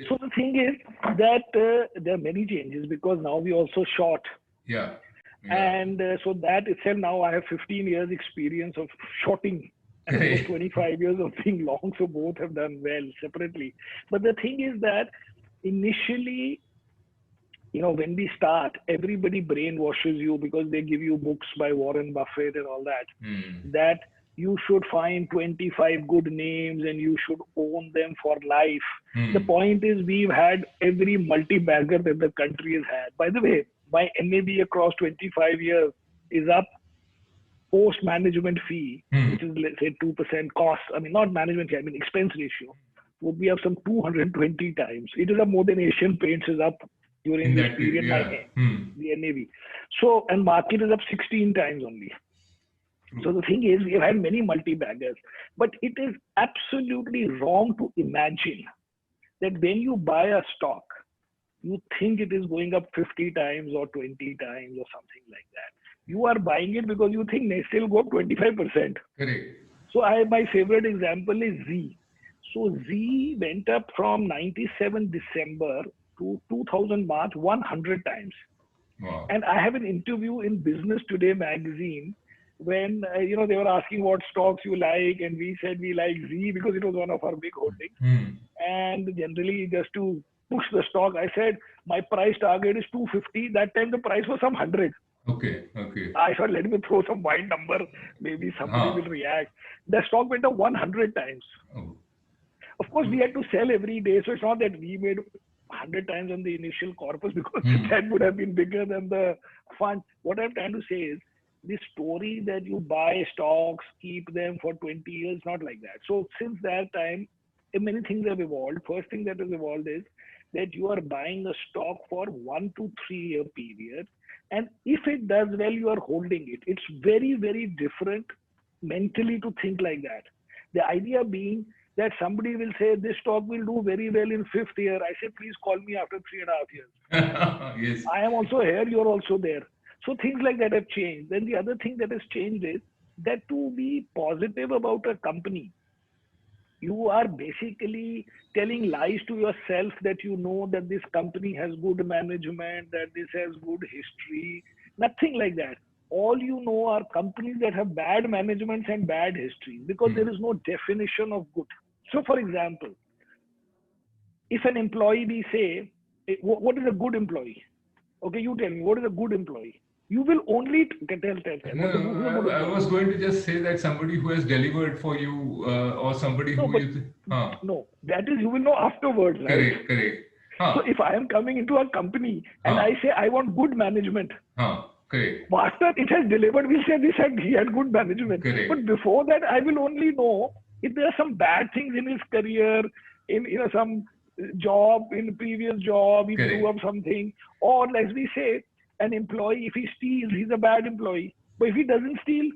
So the thing is that there are many changes because now we also short. Yeah. Yeah. And so that itself, now I have 15 years experience of shorting and of course Correct. 25 years of being long. So both have done well separately. But the thing is that initially, when we start, everybody brainwashes you because they give you books by Warren Buffett and all that, Hmm. that you should find 25 good names and you should own them for life. The Hmm. point is, we've had every multi-bagger that the country has had. By the way, my NAV across 25 years is up post management fee, Hmm. which is, let's say, 2% cost. I mean, not management fee, I mean expense ratio, would be up some 220 times. It is up more than Asian Paints is up during In this that period, period, my yeah. Hmm. the NAV. So, and market is up 16 times only. So True. the thing is, we have had many multi-baggers, but it is absolutely wrong to imagine that when you buy a stock, you think it is going up 50 times or 20 times or something like that. You are buying it because you think next year will go up 25%. Correct. So my favorite example is Z. So Z went up from 97 December to 2000 March 100 times. Wow. And I have an interview in Business Today magazine when they were asking what stocks you like, and we said we like Z because it was one of our big holdings. Hmm. And generally, just to push the stock, I said my price target is 250. That time the price was some 100. Okay. Okay. I thought, let me throw some wide number, maybe somebody will Ah. react. The stock went up 100 times. Oh. Of course, we Good. had to sell every day, so it's not that we made 100 times on the initial corpus because Hmm. that would have been bigger than the fund. What I'm trying to say is the story that you buy stocks, keep them for 20 years, not like that. So since that time, many things have evolved. First thing that has evolved is that you are buying a stock for 1 to 3 year period, and if it does well, you are holding it. It's very, very different mentally to think like that. The idea being that somebody will say this stock will do very well in fifth year. I say, please call me after 3.5 years. Yes. I am also here, you're also there. So things like that have changed. Then the other thing that has changed is that to be positive about a company, you are basically telling lies to yourself that you know that this company has good management, that this has good history. Nothing like that. All you know are companies that have bad managements and bad histories because there Hmm. is no definition of good. So, for example, if an employee, we say, what is a good employee? Okay, you tell me, what is a good employee? You will only tell. No, Who's a good I employee? was going to just say that somebody who has delivered for you, or somebody No, who but you. Huh. no, that is you will know afterwards, right? Correct. Correct. So Huh. if I am coming into a company and I Huh. say I want good management, Huh. Correct. after it has delivered, we say he had good management. But Correct. before that, I will only know if there are some bad things in his career, in some job, in previous job, he blew Correct. up something, or as we say, an employee, if he steals, he's a bad employee. But if he doesn't steal,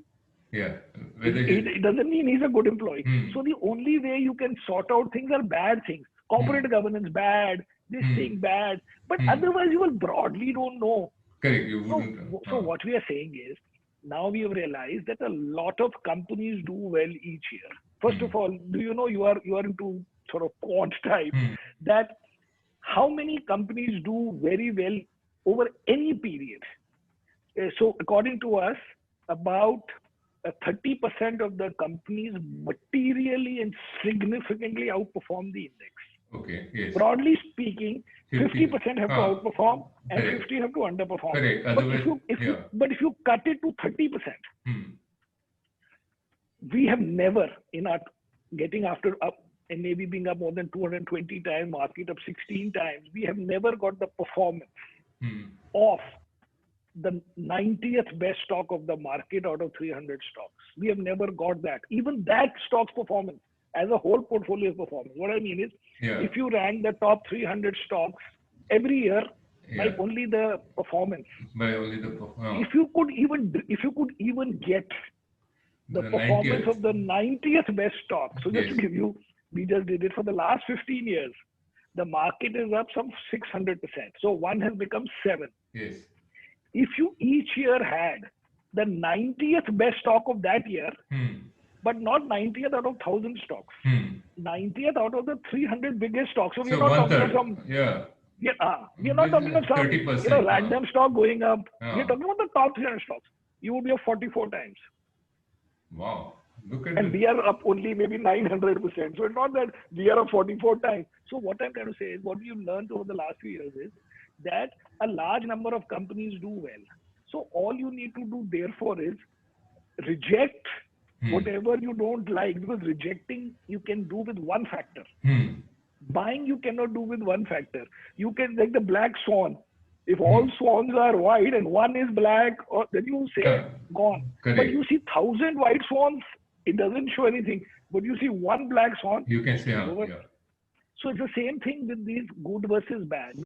Yeah. it, Whether it, he. it doesn't mean he's a good employee. Hmm. So the only way you can sort out things are bad things. Hmm. Corporate governance bad, this Hmm. thing bad. But Hmm. otherwise, you will broadly don't know. Correct. You So, wouldn't. so what we are saying is now we have realized that a lot of companies do well each year. First Hmm. of all, do you know you are into sort of quant type Hmm. that how many companies do very well over any period? So according to us, about 30% of the companies materially and significantly outperform the index. Okay. Yes. Broadly speaking, 50. 50% have to Huh. outperform and Correct. 50 have to underperform. Correct. But if Otherwise, you if you yeah. but if you cut it to 30%, Hmm. we have never in our getting after up and maybe being up more than 220 times, market up 16 times, we have never got the performance Hmm. of the 90th best stock of the market out of 300 stocks. We have never got that. Even that stock's performance as a whole portfolio performance. What I mean is, Yeah. if you rank the top 300 stocks every year by Yeah. only the performance, By only the. if you could even get the The performance 90th. of the 90th best stock. So just to Yes. give you, we just did it for the last 15 years. The market is up some 600%. So one has become seven. Yes. If you each year had the 90th best stock of that year, Hmm. but not 90th out of 1,000 stocks. 90th out of the 300 biggest stocks. So we are So not one talking of third. some, Yeah. we are not talking of some, 30%. random stock going up. We are Yeah. talking about the top 300 stocks. You would be up 44 times. Wow. Look at And this. we are up only maybe 900%. So it's not that we are up 44 times. So what I'm trying to say is, what we've learned over the last few years is that a large number of companies do well. So all you need to do therefore is reject whatever you don't like, because rejecting you can do with one factor. Buying you cannot do with one factor. You can, like the black swan. If all swans are white and one is black, or then you say Yeah. gone. But Correct. you see 1,000 white swans, it doesn't show anything. But you see one black swan, You can say, it's over. yeah. So it's the same thing with these good versus bad.